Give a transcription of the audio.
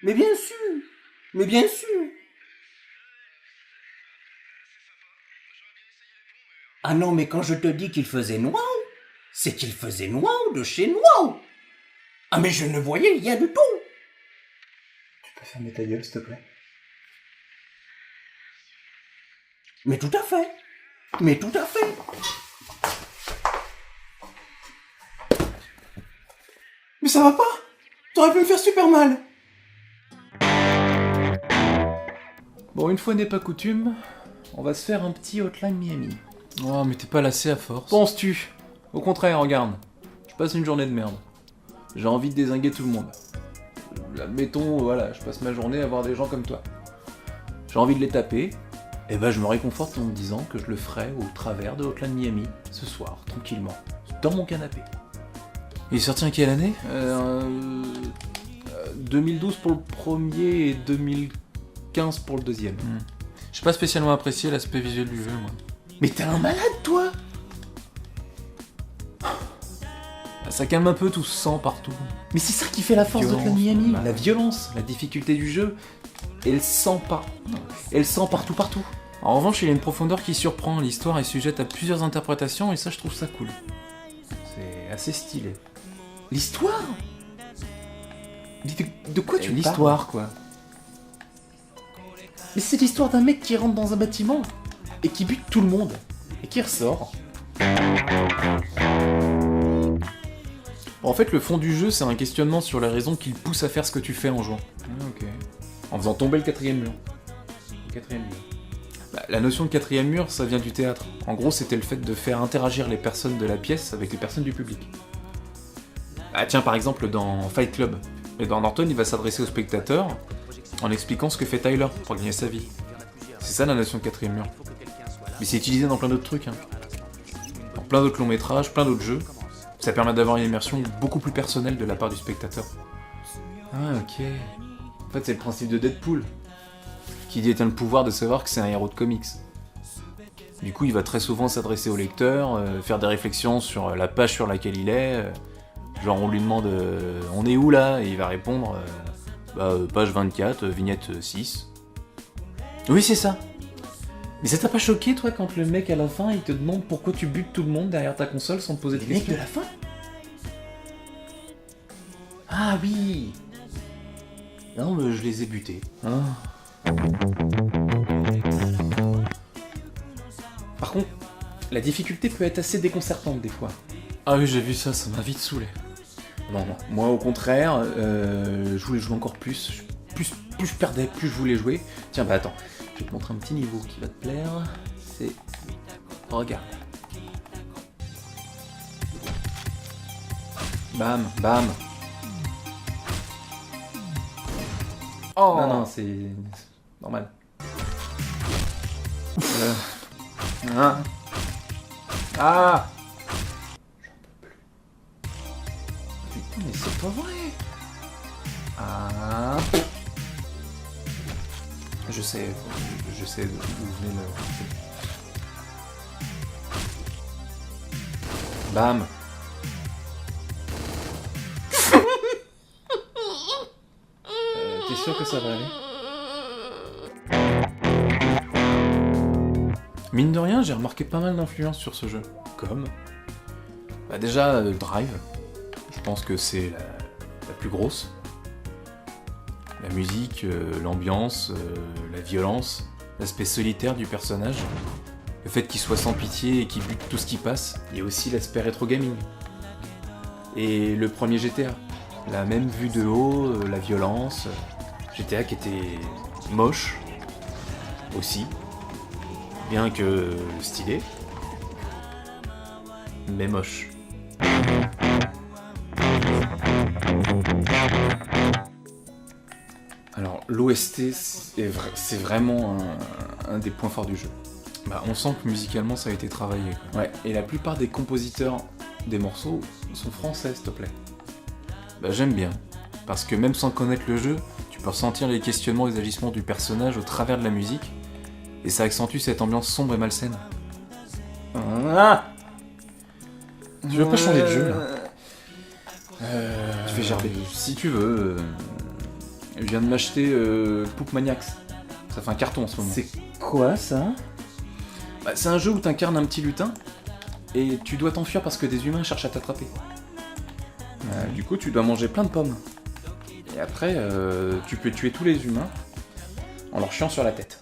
Mais bien sûr. Mais bien sûr. Ah non, mais quand je te dis qu'il faisait noir, c'est qu'il faisait noir de chez noir. Ah mais je ne voyais rien du tout. Tu peux fermer ta gueule, s'il te plaît? Mais tout à fait. Mais tout à fait. Mais ça va pas! T'aurais pu me faire super mal! Bon, une fois n'est pas coutume, on va se faire un petit Hotline Miami. Oh, mais t'es pas lassé à force. Penses-tu? Au contraire, regarde. Je passe une journée de merde. J'ai envie de dézinguer tout le monde. Admettons, voilà, je passe ma journée à voir des gens comme toi. J'ai envie de les taper, et ben je me réconforte en me disant que je le ferai au travers de Hotline Miami, ce soir, tranquillement, dans mon canapé. Il est sorti en quelle année 2012 pour le premier et 2015 pour le deuxième. J'ai pas spécialement apprécié l'aspect visuel du jeu, moi. Mais t'es un malade, toi. Ça calme un peu tout ce sang partout. Mais c'est ça qui fait la force d'Hotline Miami. La violence, la difficulté du jeu, et le sang partout. En revanche, il y a une profondeur qui surprend. L'histoire est sujette à plusieurs interprétations, et ça, je trouve ça cool. C'est assez stylé. L'histoire? De quoi tu parles? L'histoire, quoi. Mais c'est l'histoire d'un mec qui rentre dans un bâtiment et qui bute tout le monde et qui ressort. En fait, le fond du jeu, c'est un questionnement sur les raisons qui le poussent à faire ce que tu fais en jouant. Ok. En faisant tomber le quatrième mur. Bah, la notion de quatrième mur, ça vient du théâtre. En gros, c'était le fait de faire interagir les personnes de la pièce avec les personnes du public. Ah tiens, par exemple, dans Fight Club, Edward Norton, il va s'adresser au spectateur en expliquant ce que fait Tyler pour gagner sa vie. C'est ça la notion de quatrième mur. Mais c'est utilisé dans plein d'autres trucs. Dans plein d'autres longs métrages, plein d'autres jeux. Ça permet d'avoir une immersion beaucoup plus personnelle de la part du spectateur. Ah ok. En fait, c'est le principe de Deadpool, qui détient le pouvoir de savoir que c'est un héros de comics. Du coup, il va très souvent s'adresser au lecteur, faire des réflexions sur la page sur laquelle il est. Genre, on lui demande on est où là? Et il va répondre page 24, vignette 6. Oui, c'est ça. Mais ça t'a pas choqué, toi, quand le mec à la fin il te demande pourquoi tu butes tout le monde derrière ta console sans te poser de Les mecs questions? de la fin? Ah oui. Non, mais je les ai butés. Par contre, la difficulté peut être assez déconcertante des fois. Ah oui, j'ai vu ça, ça m'a vite saoulé. Non, moi au contraire, je voulais jouer encore plus. Plus je perdais, plus je voulais jouer. Tiens, bah attends, je vais te montrer un petit niveau qui va te plaire. C'est... Regarde. Bam, bam. Oh non, c'est normal. Ah Putain, mais c'est pas vrai. Ah. Je sais d'où venait le... Bam. T'es sûr que ça va aller? Mine de rien, j'ai remarqué pas mal d'influences sur ce jeu. Comme... Bah déjà, Drive. Je pense que c'est la plus grosse. La musique, l'ambiance, la violence, l'aspect solitaire du personnage, le fait qu'il soit sans pitié et qu'il bute tout ce qui passe. Il y a aussi l'aspect rétro gaming. Et le premier GTA. La même vue de haut, la violence. GTA qui était moche aussi. Bien que stylé. Mais moche. Alors, l'OST, c'est vraiment un des points forts du jeu. Bah, on sent que musicalement, ça a été travaillé. Ouais, et la plupart des compositeurs des morceaux sont français, s'il te plaît. Bah, j'aime bien. Parce que même sans connaître le jeu, tu peux ressentir les questionnements et les agissements du personnage au travers de la musique, et ça accentue cette ambiance sombre et malsaine. Ah, je veux pas changer de jeu, là. Tu fais gerber. Si tu veux, je viens de m'acheter Poop Maniacs. Ça fait un carton en ce moment. C'est quoi ça? Bah, c'est un jeu où t'incarnes un petit lutin et tu dois t'enfuir parce que des humains cherchent à t'attraper. Du coup, tu dois manger plein de pommes. Et après, tu peux tuer tous les humains en leur chiant sur la tête.